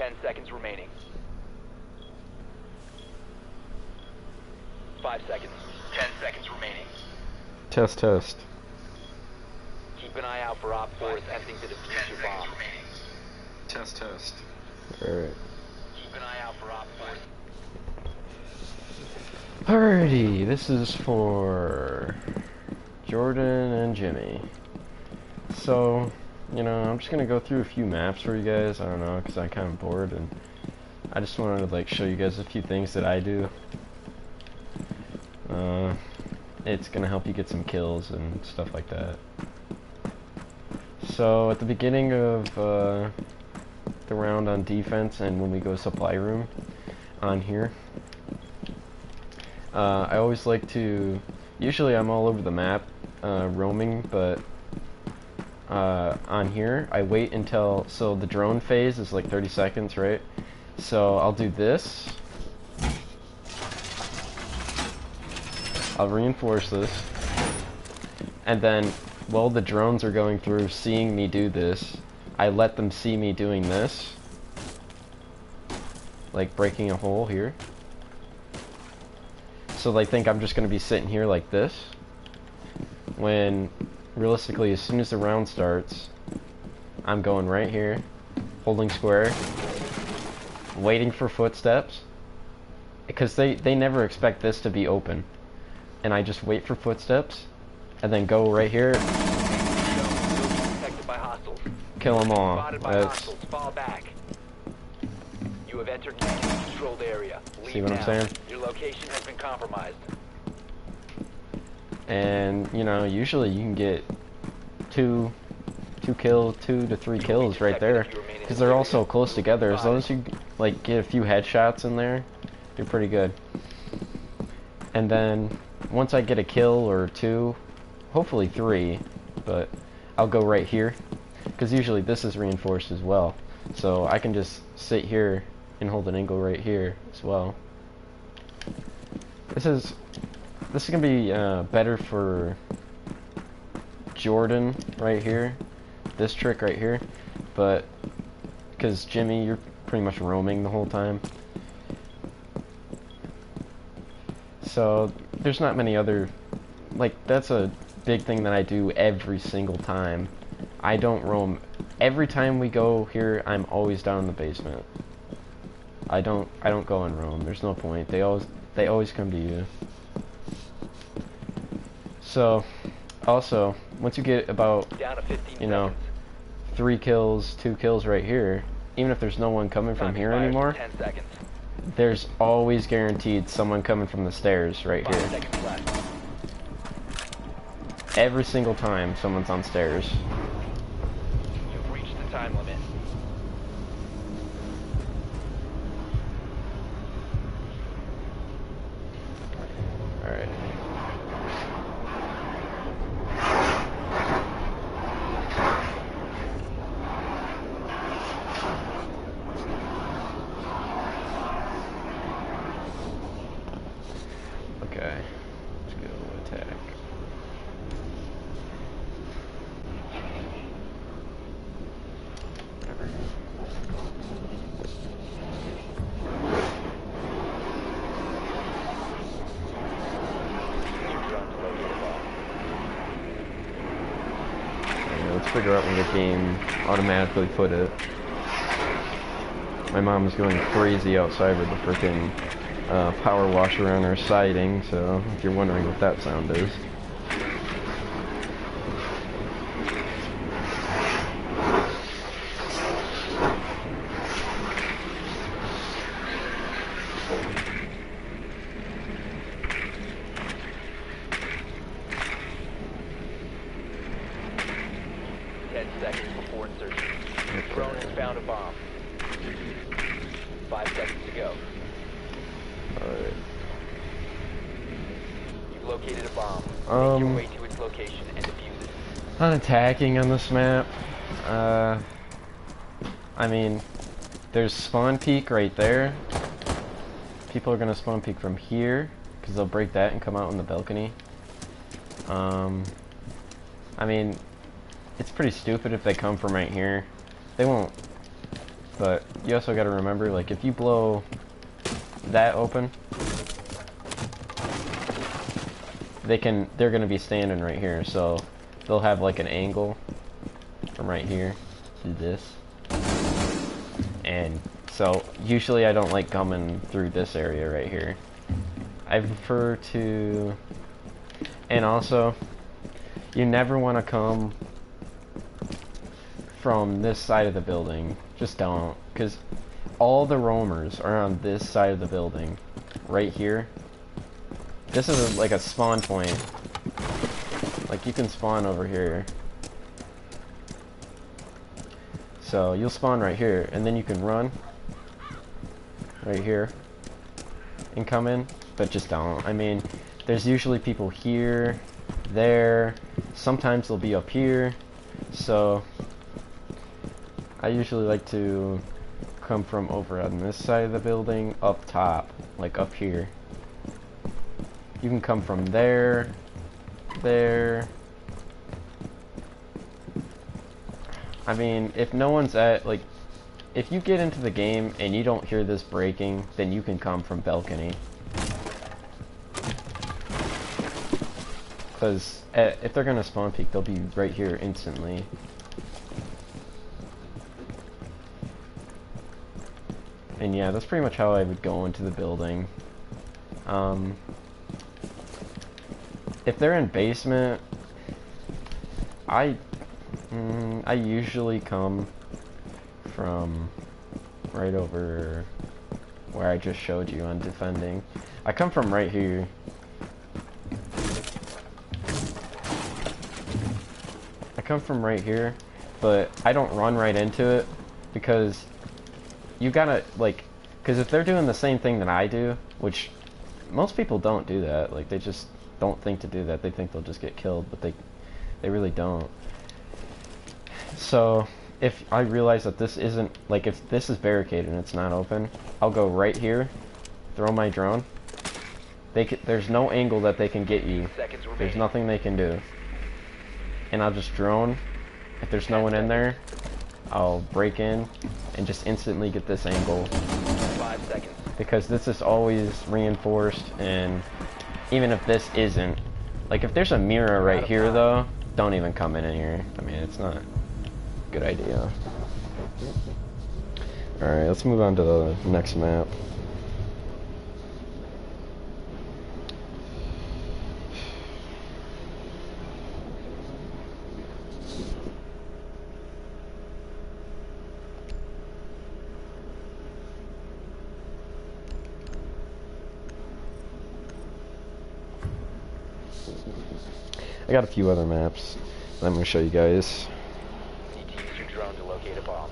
10 seconds remaining. 5 seconds. 10 seconds remaining. Test, test. Keep an eye out for Op 4 attempting to defuse your bomb. Test, test. Alright. Keep an eye out for Op 4. Alrighty, this is for Jordan and Jimmy. So, you know, I'm just gonna go through a few maps for you guys. I don't know, because I'm kind of bored, and I just wanted to, like, show you guys a few things that I do. It's gonna help you get some kills and stuff like that. So, at the beginning of the round on defense, and when we go supply room on here, I always like to, usually I'm all over the map roaming, but on here I wait until, so the drone phase is like 30 seconds, right? So I'll do this, I'll reinforce this, and then while the drones are going through seeing me do this, I let them see me doing this, like breaking a hole here. So they think I'm just going to be sitting here like this, when realistically as soon as the round starts, I'm going right here, holding square, waiting for footsteps, because they never expect this to be open, and I just wait for footsteps, and then go right here, kill them all. That's, fall back. You have entered the controlled area. Leave see what now. I'm saying? Your location has been compromised. And you know, usually you can get two to three kills right there, because they're all so close together. As long as you like get a few headshots in there, you're pretty good. And then once I get a kill or two, hopefully three, but I'll go right here, because usually this is reinforced as well, so I can just sit here and hold an angle right here as well. This is gonna be better for Jordan right here, this trick right here, but because Jimmy, you're pretty much roaming the whole time, so there's not many other, like, that's a big thing that I do every single time. I don't roam. Every time we go here, I'm always down in the basement. I don't go and roam. There's no point. They always come to you. So, also, once you get about, you know, 3 kills, 2 kills right here, even if there's no one coming from here anymore, there's always guaranteed someone coming from the stairs right here. Every single time someone's on stairs. You've reached the time limit. Alright. Okay. Let's go attack. Let's figure out where the game automatically put it. My mom's going crazy outside with the freaking power washer on her siding, so if you're wondering what that sound is. Drone has found a bomb. 5 seconds to go. Alright. You've located a bomb. Make your way to its location and defuse it. Not attacking on this map. I mean, there's spawn peak right there. People are gonna spawn peek from here, because they'll break that and come out on the balcony. I mean, it's pretty stupid if they come from right here. They won't But you also got to remember, like, if you blow that open, they're gonna be standing right here, so they'll have like an angle from right here to this. And so usually I don't like coming through this area right here. I prefer to, and also you never want to come from this side of the building. Just don't, because all the roamers are on this side of the building right here. This is like a spawn point. Like, you can spawn over here. So you'll spawn right here, and then you can run right here and come in, but just don't. I mean, there's usually people here, there, sometimes they'll be up here, so I usually like to come from over on this side of the building up top, like up here. You can come from there, there. I mean, if no one's at, like, if you get into the game and you don't hear this breaking, then you can come from balcony. Because if they're gonna spawn peek, they'll be right here instantly. And yeah, that's pretty much how I would go into the building. If they're in basement, I usually come from right over where I just showed you on defending. I come from right here. I come from right here, but I don't run right into it because you gotta, like, because if they're doing the same thing that I do, which most people don't do that, like, they just don't think to do that. They think they'll just get killed, but they really don't. So if I realize that this isn't, like, if this is barricaded and it's not open, I'll go right here, throw my drone. There's no angle that they can get you. There's nothing they can do. And I'll just drone. If there's no one in there, I'll break in and just instantly get this angle. 5 seconds. Because this is always reinforced, and even if this isn't, like, if there's a mirror right here though, don't even come in here. I mean, it's not a good idea. Alright, let's move on to the next map. I got a few other maps that I'm going to show you guys. Need to use your drone to locate a bomb.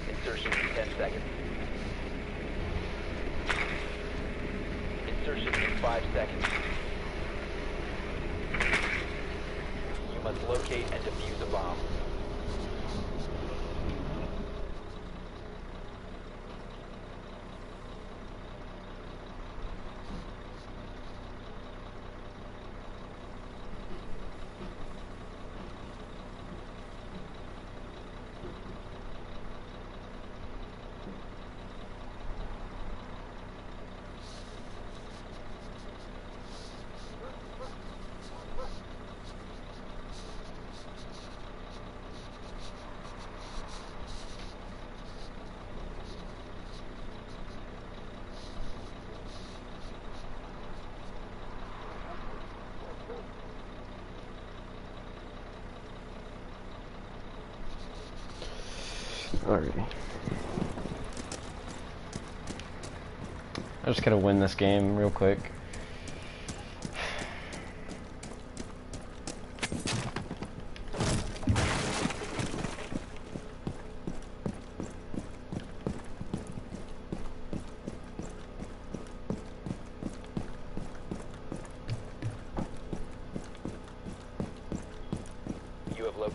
Insertion in 10 seconds. Insertion in 5 seconds. You must locate and defuse a bomb. Alrighty. I just gotta win this game real quick.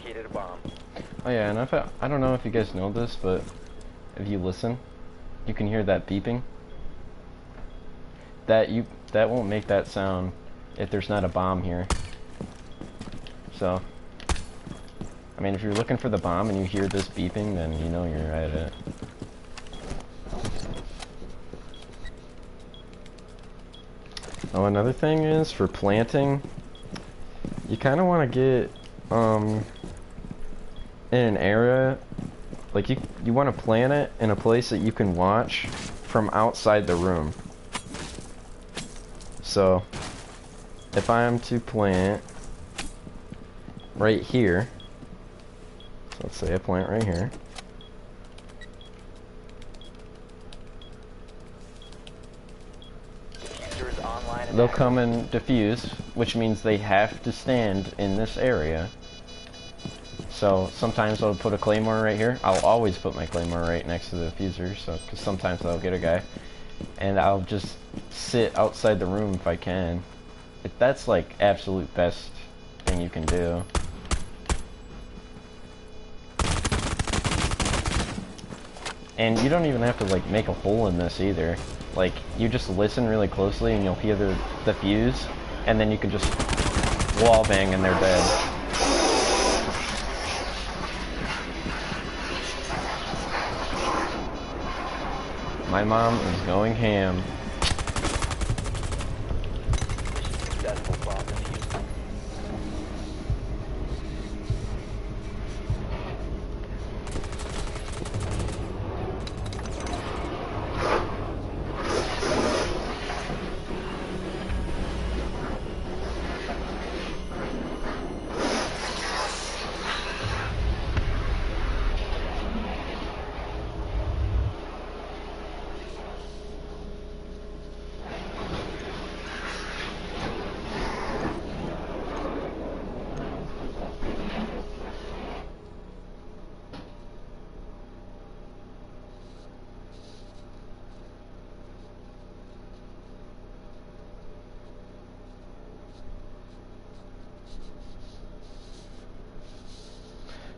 located a bomb. Oh yeah, and I don't know if you guys know this, but if you listen, you can hear that beeping. That won't make that sound if there's not a bomb here. So, I mean, if you're looking for the bomb and you hear this beeping, then you know you're at it. Oh, another thing is for planting, you kind of want to get in an area, like you want to plant it in a place that you can watch from outside the room. So if I am to plant right here, so let's say I plant right here, they'll come and defuse, which means they have to stand in this area. So sometimes I'll put a claymore right here. I'll always put my claymore right next to the diffuser, so because sometimes I'll get a guy, and I'll just sit outside the room if I can. That's like absolute best thing you can do. And you don't even have to like make a hole in this either. Like, you just listen really closely and you'll hear the fuse, and then you can just wall bang and they're dead. My mom is going ham. Successful bomb defused.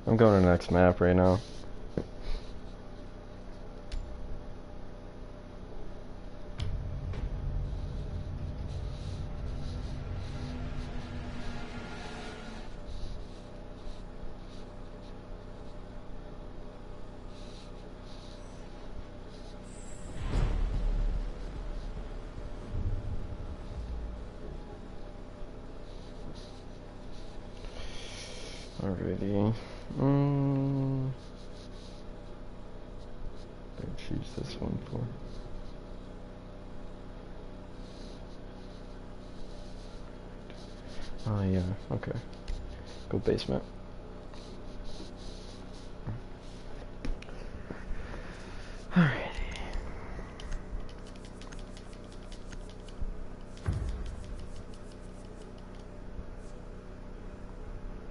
I'm going to the next map right now. Alrighty. I'll choose this one for. Oh yeah, okay. Go basement. Alrighty.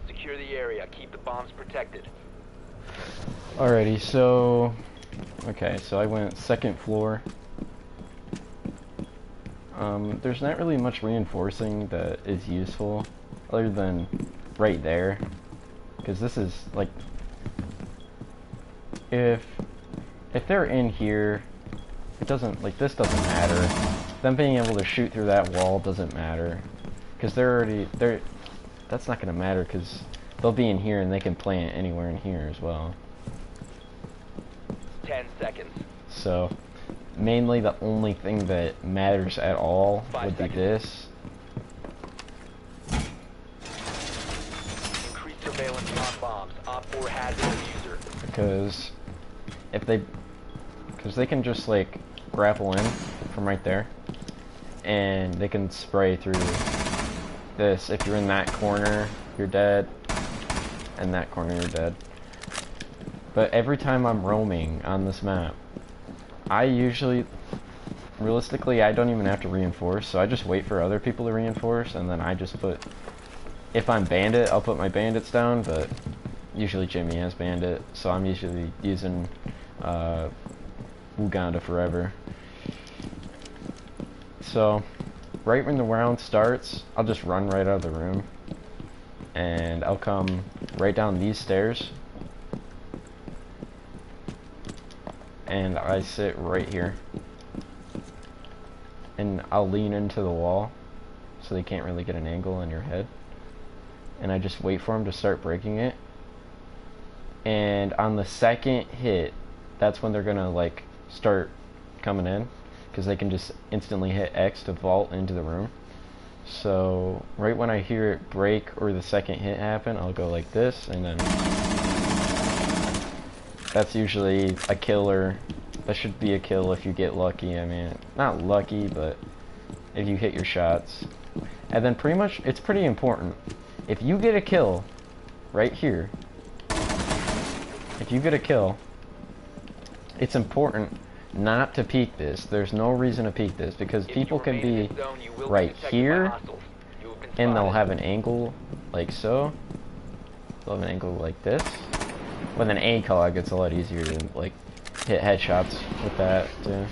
Secure the area. Keep the bombs protected. Alrighty, so okay, so I went second floor. There's not really much reinforcing that is useful other than right there, because this is like, if they're in here, it doesn't, like, this doesn't matter. Them being able to shoot through that wall doesn't matter, because that's not gonna matter, because they'll be in here and they can plant anywhere in here as well. 10 seconds. So mainly the only thing that matters at all 5 would be seconds. this. Increase surveillance on bombs. Op 4 has the diffuser. Because they can just like grapple in from right there, and they can spray through this. If you're in that corner, you're dead, and that corner, you're dead. But every time I'm roaming on this map, realistically, I don't even have to reinforce, so I just wait for other people to reinforce, and then I just put, if I'm bandit, I'll put my bandits down, but usually Jimmy has bandit, so I'm usually using Uganda forever. So right when the round starts, I'll just run right out of the room, and I'll come right down these stairs, and I sit right here, and I'll lean into the wall so they can't really get an angle on your head, and I just wait for them to start breaking it, and on the second hit, that's when they're gonna like start coming in, because they can just instantly hit X to vault into the room. So right when I hear it break or the second hit happen, I'll go like this, and then that's usually a killer. That should be a kill if you get lucky. I mean, not lucky, but if you hit your shots. And then pretty much, it's pretty important. If you get a kill right here, if you get a kill, it's important not to peek this. There's no reason to peek this, because people can be right here and they'll have an angle like so. They'll have an angle like this. With an ACOG, it's a lot easier to like hit headshots with that too.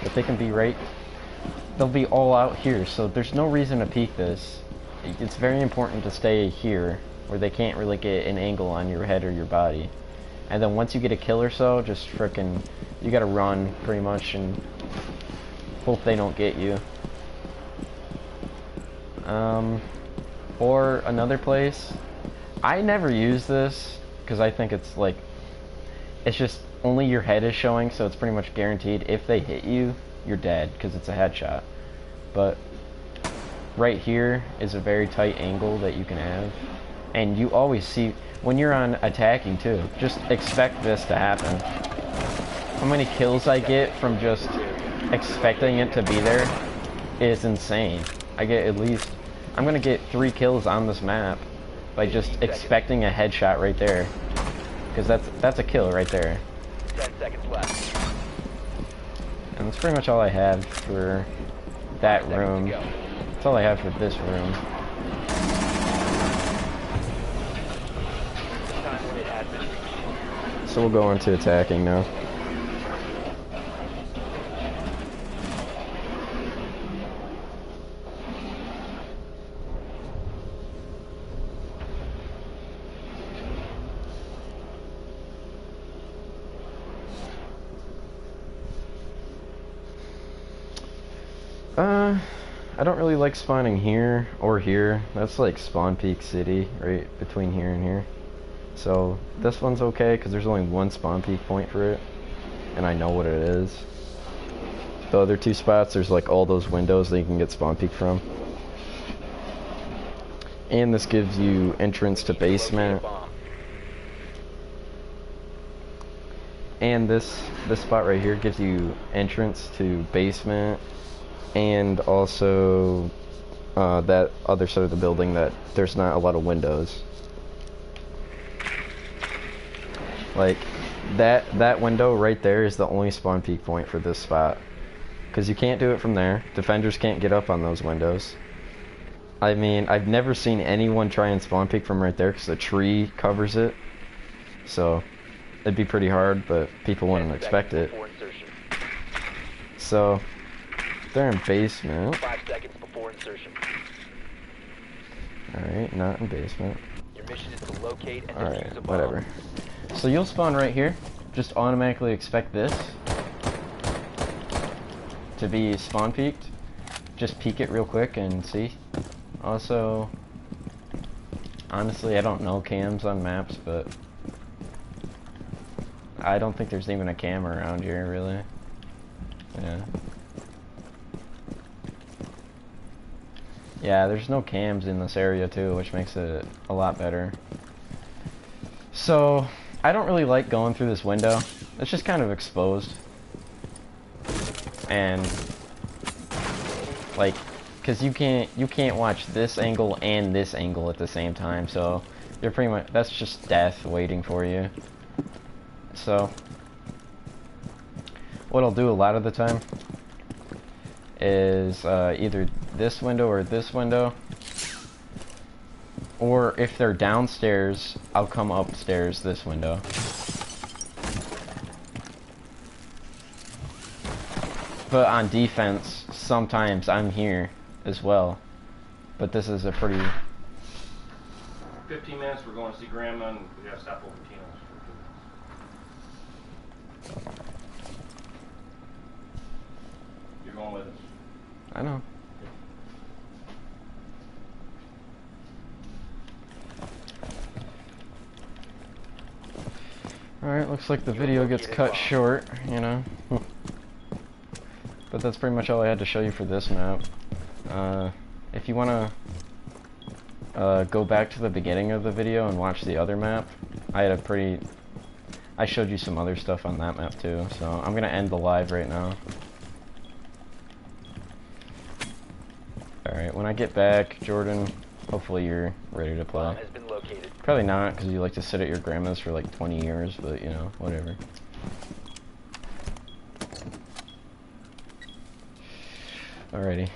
But they can be right, they'll be all out here, so there's no reason to peek this. It's very important to stay here where they can't really get an angle on your head or your body. And then once you get a kill or so, just frickin', you gotta run pretty much and hope they don't get you. Or another place, I never use this because I think it's like, it's just only your head is showing, so it's pretty much guaranteed if they hit you, you're dead because it's a headshot. But right here is a very tight angle that you can have, and you always see when you're on attacking too, just expect this to happen. How many kills I get from just expecting it to be there is insane. I get at least, I'm gonna get 3 kills on this map by just expecting a headshot right there, because that's a kill right there. 10 seconds left. And that's pretty much all I have for that room. That's all I have for this room. So we'll go into attacking now. I don't really like spawning here or here. That's like spawn peak city, right between here and here. So this one's okay because there's only one spawn peak point for it, and I know what it is. The other 2 spots, there's like all those windows that you can get spawn peek from. And this gives you entrance to basement. And this spot right here gives you entrance to basement, and also that other side of the building that there's not a lot of windows. Like that window right there is the only spawn peek point for this spot, because you can't do it from there. Defenders can't get up on those windows. I mean, I've never seen anyone try and spawn peek from right there because the tree covers it, so it'd be pretty hard, but people wouldn't expect it. So they're in basement. 5 seconds before insertion. Alright, not in basement. Your mission is to locate and defuse a Alright, bomb. whatever. So you'll spawn right here. Just automatically expect this to be spawn peeked. Just peek it real quick and see. Also, honestly, I don't know cams on maps, but I don't think there's even a cam around here, really. Yeah. Yeah, there's no cams in this area too, which makes it a lot better. So, I don't really like going through this window. It's just kind of exposed. And like, cause you can't watch this angle and this angle at the same time, so you're pretty much, that's just death waiting for you. So what I'll do a lot of the time is either this window or this window, or if they're downstairs, I'll come upstairs this window. But on defense, sometimes I'm here as well. But this is a pretty 15 minutes, we're going to see Grandma, and we gotta stop over Tino's for 2 minutes. You're going with us. I know. Alright, looks like the video gets cut short, you know. But that's pretty much all I had to show you for this map. If you want to go back to the beginning of the video and watch the other map, I showed you some other stuff on that map too, so I'm going to end the live right now. Alright, when I get back, Jordan, hopefully you're ready to play. Has been located. Probably not, because you like to sit at your grandma's for like 20 years, but you know, whatever. Alrighty.